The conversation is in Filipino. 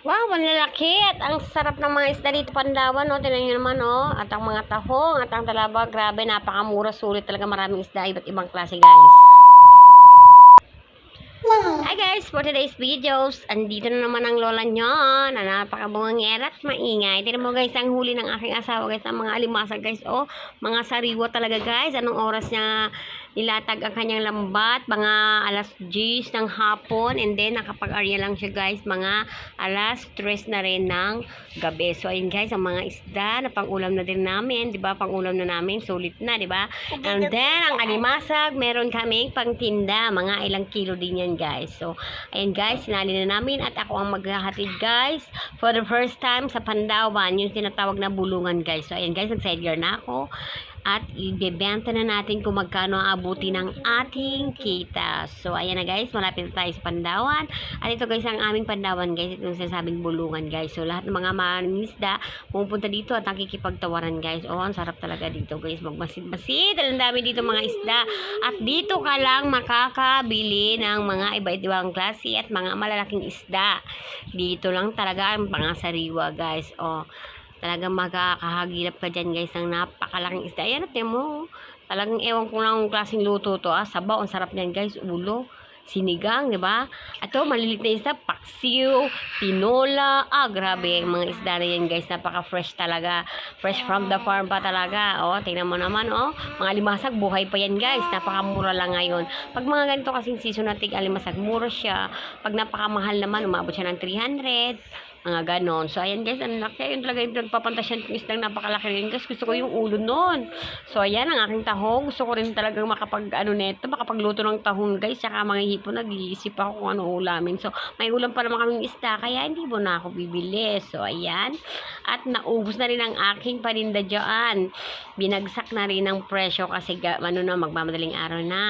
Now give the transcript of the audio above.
Wow, malalaki at ang sarap ng mga isda dito Pandawan, no? Tingnan nyo naman, no? At ang mga tahong at ang talaba, grabe, napakamura, sulit talaga, maraming isda, iba't ibang klase, guys. Hi guys, for today's videos, andito na naman ang lola nyo na napakabungangera at maingay. Tignan mo guys, ang huli ng aking asawa guys, ang mga alimasag guys, oh, mga sariwa talaga guys. Anong oras niya nilatag ang kanyang lambat? Mga alas 10 ng hapon, and then nakapag-arya lang siya guys, mga alas 3 na rin ng gabi. So ayun guys, ang mga isda na pang-ulam na din namin, 'di ba? Pang-ulam na namin, sulit na, 'di ba? And then ang alimasag, meron kaming pangtinda, mga ilang kilo din yan guys. So, ayan guys, sinali na namin at ako ang maghahatid guys for the first time sa Pandawan, yung tinatawag na bulungan guys. So, ayan guys, nag-sidecar na ako at ibebenta na natin kung magkano ang abuti ng ating kita. So, ayan na guys, malapit na tayo sa Pandawan. At ito guys, ang aming Pandawan guys, itong sinasabing bulungan guys. So, lahat ng mga manisda pupunta dito at nakikipagtawaran guys. Oh, ang sarap talaga dito guys, magmasid-masid. Ang dami dito mga isda. At dito ka lang makakabili ng mga iba-ibang klase at mga malalaking isda. Dito lang talaga ang pangasariwa guys. Oh, talagang makakahagilap ka dyan guys ng napakalaking isda. Ayan natin mo. Talagang ewan ko lang ang klaseng luto to. Sabaw, ang sarap niyan guys. Ulo, sinigang, di ba? At to, malilit na isda, paksiw, tinola. Grabe, yung mga isda na yan guys. Napaka-fresh talaga. Fresh from the farm pa talaga. Oh, tingnan mo naman, oh. Mga limasag, buhay pa yan guys. Napakamura lang ngayon. Pag mga ganito kasing season na alimasag, mura siya. Pag napakamahal naman, umabot siya ng 300. Mga ganon. So, ayan guys, ang laki. Ayun talaga yung nagpapantasyan kong isdang napakalaki rin guys. Gusto ko yung ulo nun. So, ayan, ang aking tahong. Gusto ko rin talagang makapagluto ng tahong guys. Tsaka mga hipon, nag-iisip ako kung ano ulamin. So, may ulam pa naman kaming isda, kaya hindi mo na ako bibili. So, ayan. At naubos na rin ang aking paninda dyan. Binagsak na rin ang presyo kasi magmamadaling araw na.